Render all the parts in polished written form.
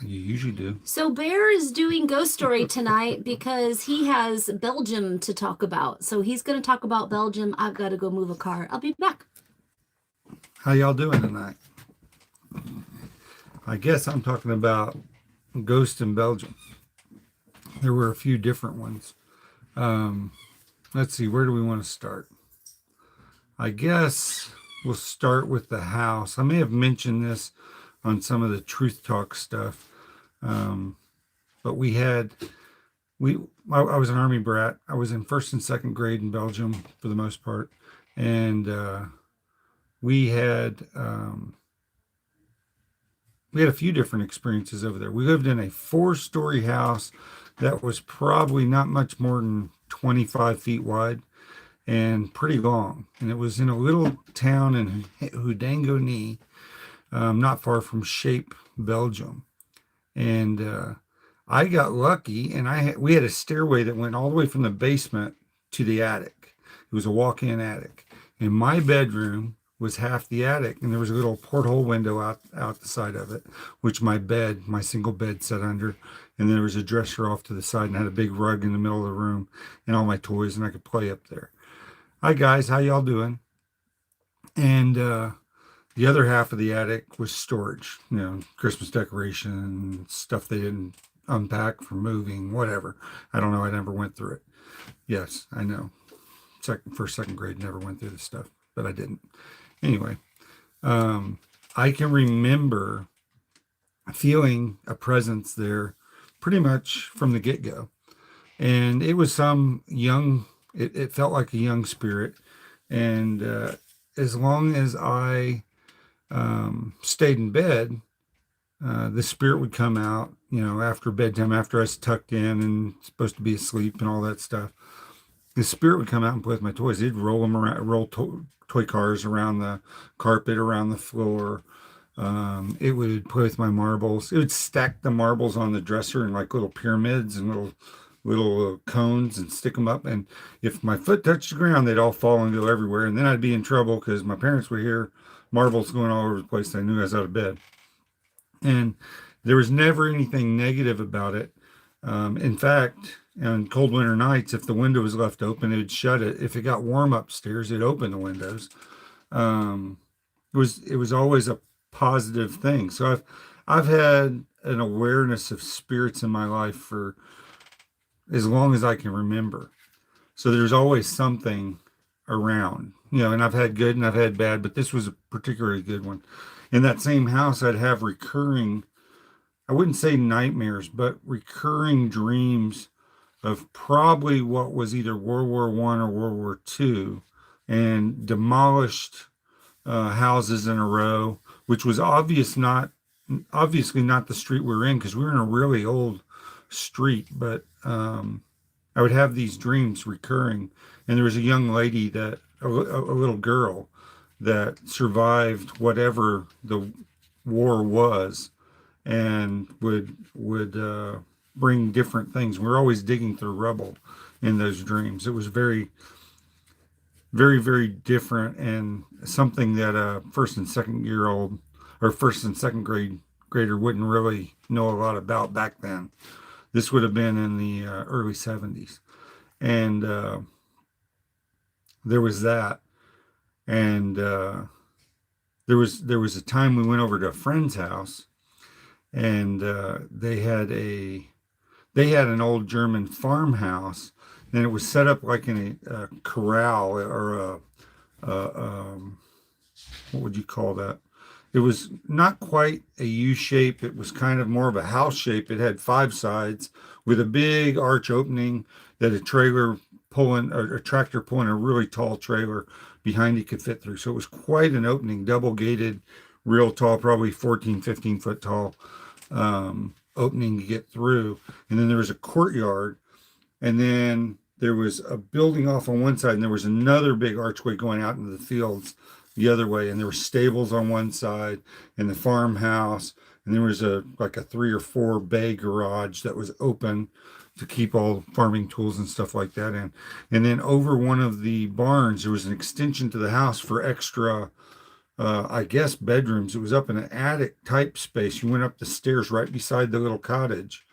You usually do. So Bear is doing Ghost Story tonight because he has Belgium to talk about. So he's going to talk about Belgium. I've got to go move a car. I'll be back. How y'all doing tonight? I guess I'm talking about Ghost in Belgium. There were a few different ones. Um, let's see, where do we want to start? I guess we'll start with the house. I may have mentioned this on some of the Truth Talk stuff, um, but we I was an army brat. I was in first and second grade in Belgium for the most part, and we had um, we had a few different experiences over there. We lived in a four-story house that was probably not much more than 25 feet wide and pretty long. And it was in a little town in Houdangony, not far from Shape, Belgium. And I got lucky, and we had a stairway that went all the way from the basement to the attic. It was a walk-in attic, and my bedroom was half the attic, and there was a little porthole window out the side of it, which my single bed sat under, and there was a dresser off to the side, and had a big rug in the middle of the room, and all my toys, and I could play up there. Hi guys, how y'all doing? And the other half of the attic was storage, Christmas decoration, stuff they didn't unpack for moving, whatever. I don't know. I never went through it. Yes, I know. Second grade, never went through this stuff, but I didn't. Anyway, I can remember feeling a presence there pretty much from the get-go. And it was some young, it felt like a young spirit. And as long as I stayed in bed, the spirit would come out, after bedtime, after I was tucked in and supposed to be asleep and all that stuff. The spirit would come out and play with my toys. They'd roll them around, toy cars around the carpet, around the floor. It would play with my marbles. It would stack the marbles on the dresser in like little pyramids and little cones and stick them up. And if my foot touched the ground, they'd all fall and go everywhere. And then I'd be in trouble because my parents would hear marbles going all over the place. I knew I was out of bed. And there was never anything negative about it. In fact, on cold winter nights, if the window was left open, it would shut it. If it got warm upstairs, it'd open the windows. Um, it was always a positive thing. So I've had an awareness of spirits in my life for as long as I can remember. So there's always something around, and I've had good and I've had bad, but this was a particularly good one. In that same house, I'd have recurring, I wouldn't say nightmares, but recurring dreams of probably what was either World War I or World War II, and demolished houses in a row, which was obviously not the street we were in because we were in a really old street. But I would have these dreams recurring, and there was a young lady a little girl that survived whatever the war was, and would bring different things. We were always digging through rubble in those dreams. It was very, very, very different, and something that a first and second year old or first and second grader wouldn't really know a lot about back then. This would have been in the early 70s. And there was that. And there was a time we went over to a friend's house, and they had an old German farmhouse, and it was set up like in a corral or what would you call that? It was not quite a U shape. It was kind of more of a house shape. It had five sides with a big arch opening that a tractor pulling a really tall trailer behind it could fit through. So it was quite an opening, double gated, real tall, probably 14, 15 foot tall opening to get through. And then there was a courtyard, and then there was a building off on one side, and there was another big archway going out into the fields the other way, and there were stables on one side and the farmhouse, and there was like a 3 or 4 bay garage that was open to keep all farming tools and stuff like that in. And then over one of the barns there was an extension to the house for extra I guess bedrooms. It was up in an attic type space. You went up the stairs right beside the little cottage.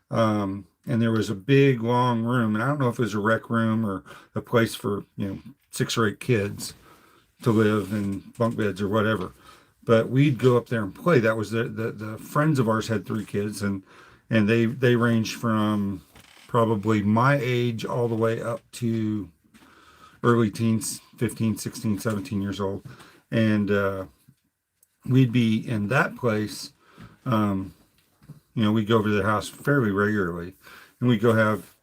And there was a big long room, and I don't know if it was a rec room or a place for, 6 or 8 kids to live in bunk beds or whatever. But we'd go up there and play. That was the friends of ours had 3 kids, and they ranged from probably my age all the way up to early teens, 15, 16, 17 years old. And we'd be in that place. Um, we'd go over to their house fairly regularly, and we'd go have.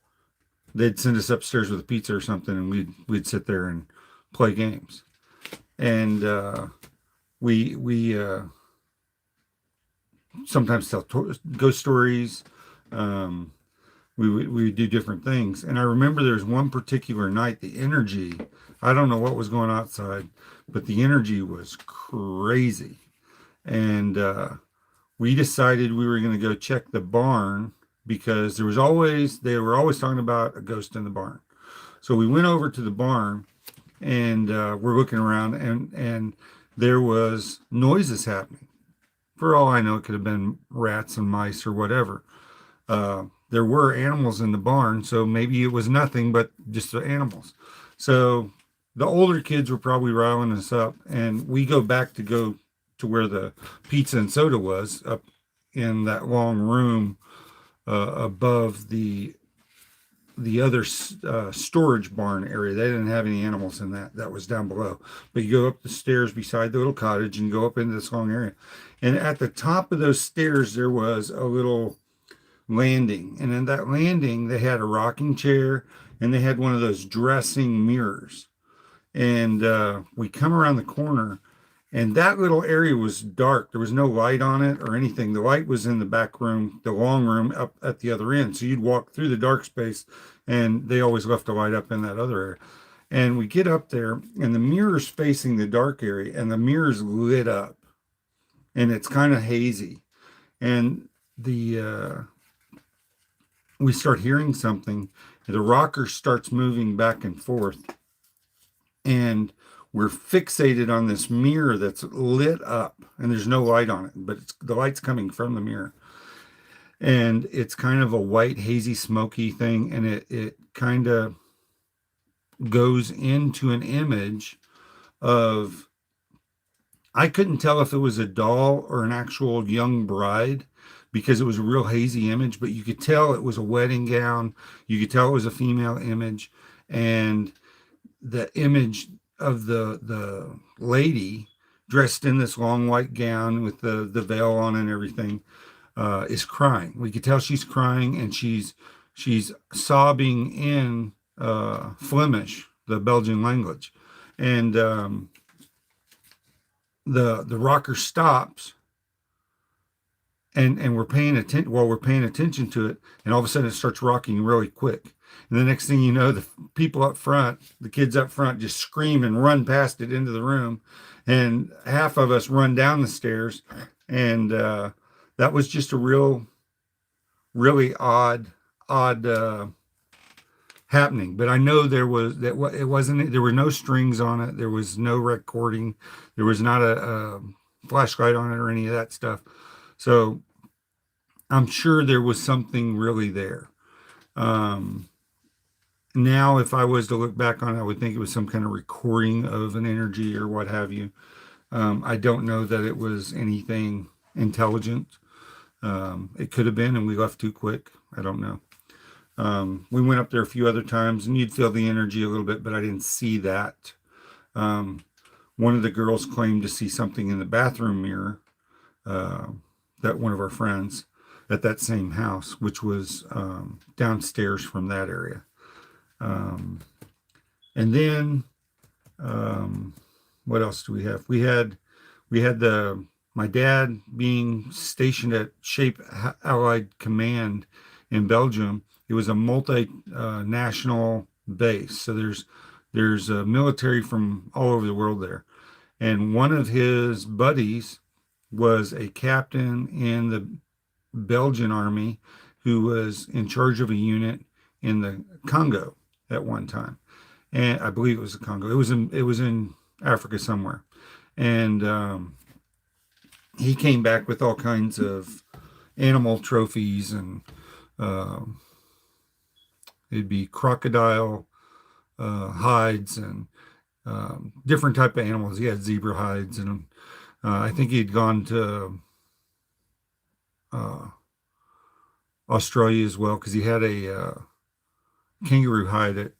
They'd send us upstairs with a pizza or something, and we'd sit there and play games. And we sometimes tell ghost stories. Um, we would do different things. And I remember there was one particular night, the energy. I don't know what was going outside, but the energy was crazy. And we decided we were going to go check the barn because they were always talking about a ghost in the barn. So we went over to the barn and we're looking around, and there was noises happening. For all I know, it could have been rats and mice or whatever. There were animals in the barn, so maybe it was nothing but just the animals. So the older kids were probably riling us up, and we go back to go to where the pizza and soda was, up in that long room above the other storage barn area. They didn't have any animals in that. That was down below. But you go up the stairs beside the little cottage and go up into this long area. And at the top of those stairs, there was a little landing. And in that landing, they had a rocking chair and they had one of those dressing mirrors. And we come around the corner, and that little area was dark. There was no light on it or anything. The light was in the back room, the long room up at the other end. So you'd walk through the dark space, and they always left a light up in that other area. And we get up there, and the mirror's facing the dark area, and the mirror's lit up, and it's kind of hazy. And we start hearing something. The rocker starts moving back and forth, and we're fixated on this mirror that's lit up, and there's no light on it, but the light's coming from the mirror. And it's kind of a white, hazy, smoky thing, and it kind of goes into an image of, I couldn't tell if it was a doll or an actual young bride because it was a real hazy image, but you could tell it was a wedding gown. You could tell it was a female image, and the image of the lady dressed in this long white gown with the veil on and everything is crying. We could tell she's crying, and she's sobbing in Flemish, the Belgian language. And the rocker stops, and we're paying attention. While we're paying attention to it, and all of a sudden it starts rocking really quick. And the next thing you know, the people up front, the kids up front, just scream and run past it into the room, and half of us run down the stairs. And that was just a really odd happening. But I know there were no strings on it. There was no recording. There was not a flashlight on it or any of that stuff. So I'm sure there was something really there. Now, if I was to look back on it, I would think it was some kind of recording of an energy or what have you. I don't know that it was anything intelligent. It could have been, and we left too quick. I don't know. We went up there a few other times, and you'd feel the energy a little bit, but I didn't see that. One of the girls claimed to see something in the bathroom mirror, that one of our friends at that same house, which was downstairs from that area. And then what else do we have? We had my dad being stationed at Shape Allied Command in Belgium. It was a multinational base, so there's a military from all over the world there. And one of his buddies was a captain in the Belgian army who was in charge of a unit in the Congo at one time. And I believe it was the Congo. It was in Africa somewhere. And he came back with all kinds of animal trophies, and um it'd be crocodile hides and different type of animals. He had zebra hides, and I think he'd gone to uh, Australia as well because he had a kangaroo hide.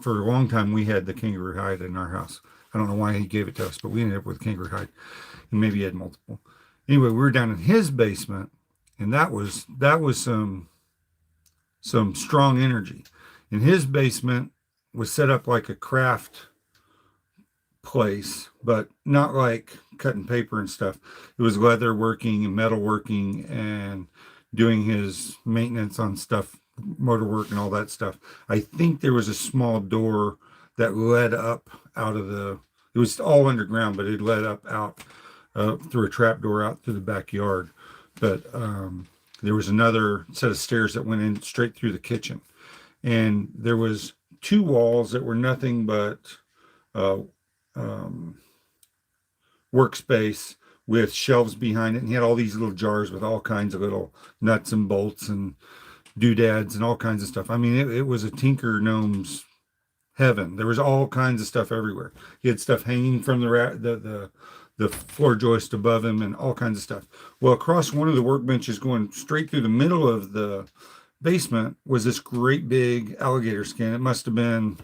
For a long time, we had the kangaroo hide in our house. I don't know why he gave it to us, but we ended up with kangaroo hide, and maybe he had multiple. Anyway, we were down in his basement, and that was some strong energy. In his basement was set up like a craft place, but not like cutting paper and stuff. It was leather working and metal working and doing his maintenance on stuff, motor work and all that stuff. I think there was a small door that led up out of it was all underground, but it led up out through a trap door out through the backyard. But there was another set of stairs that went in straight through the kitchen. And there was two walls that were nothing but uh, um, workspace with shelves behind it, and he had all these little jars with all kinds of little nuts and bolts and doodads and all kinds of stuff. I mean, it was a tinker gnome's heaven. There was all kinds of stuff everywhere. He had stuff hanging from the floor joist above him and all kinds of stuff. Well, across one of the workbenches going straight through the middle of the basement was this great big alligator skin. It must have been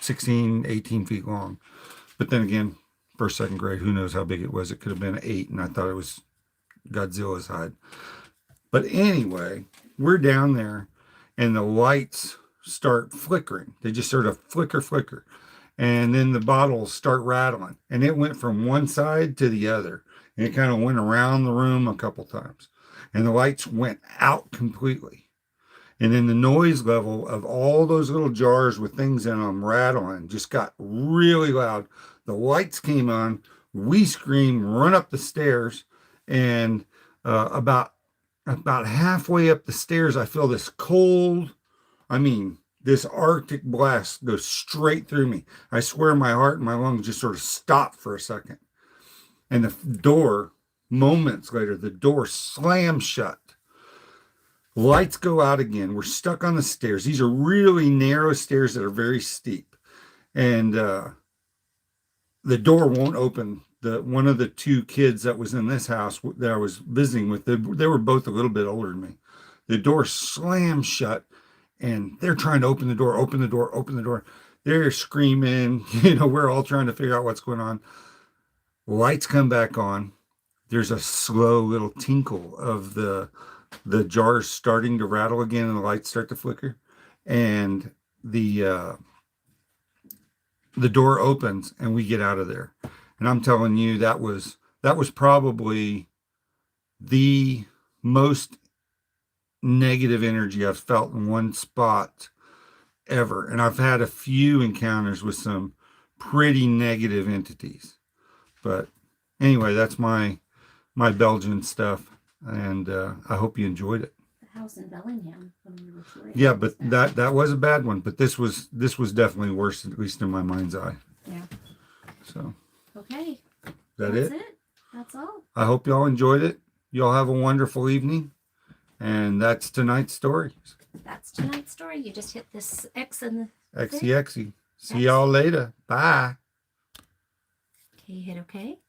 16, 18 feet long. But then again, first, second grade, who knows how big it was? It could have been 8, and I thought it was Godzilla's hide. But anyway, we're down there, and the lights start flickering. They just sort of flicker. And then the bottles start rattling. And it went from one side to the other. And it kind of went around the room a couple times. And the lights went out completely. And then the noise level of all those little jars with things in them rattling just got really loud. The lights came on. We screamed, run up the stairs, and about halfway up the stairs, I feel this cold. I mean, this Arctic blast goes straight through me. I swear my heart and my lungs just sort of stopped for a second. And the door, moments later, the door slams shut. Lights go out again. We're stuck on the stairs. These are really narrow stairs that are very steep. And the door won't open. One of the two kids that was in this house that I was visiting with, they were both a little bit older than me. The door slams shut, and they're trying to open the door. They're screaming. We're all trying to figure out what's going on. Lights come back on. There's a slow little tinkle of the jars starting to rattle again, and the lights start to flicker. And the door opens, and we get out of there. And I'm telling you, that was probably the most negative energy I've felt in one spot ever. And I've had a few encounters with some pretty negative entities. But anyway, that's my Belgian stuff, and I hope you enjoyed it. The house in Bellingham when we were touring. Yeah, but that was a bad one. But this was definitely worse, at least in my mind's eye. Yeah. So. Okay. That's it? it? That's all. I hope y'all enjoyed it. Y'all have a wonderful evening. And that's tonight's story. That's tonight's story. You just hit this X and the XE. See y'all later. Bye. Okay, you hit okay.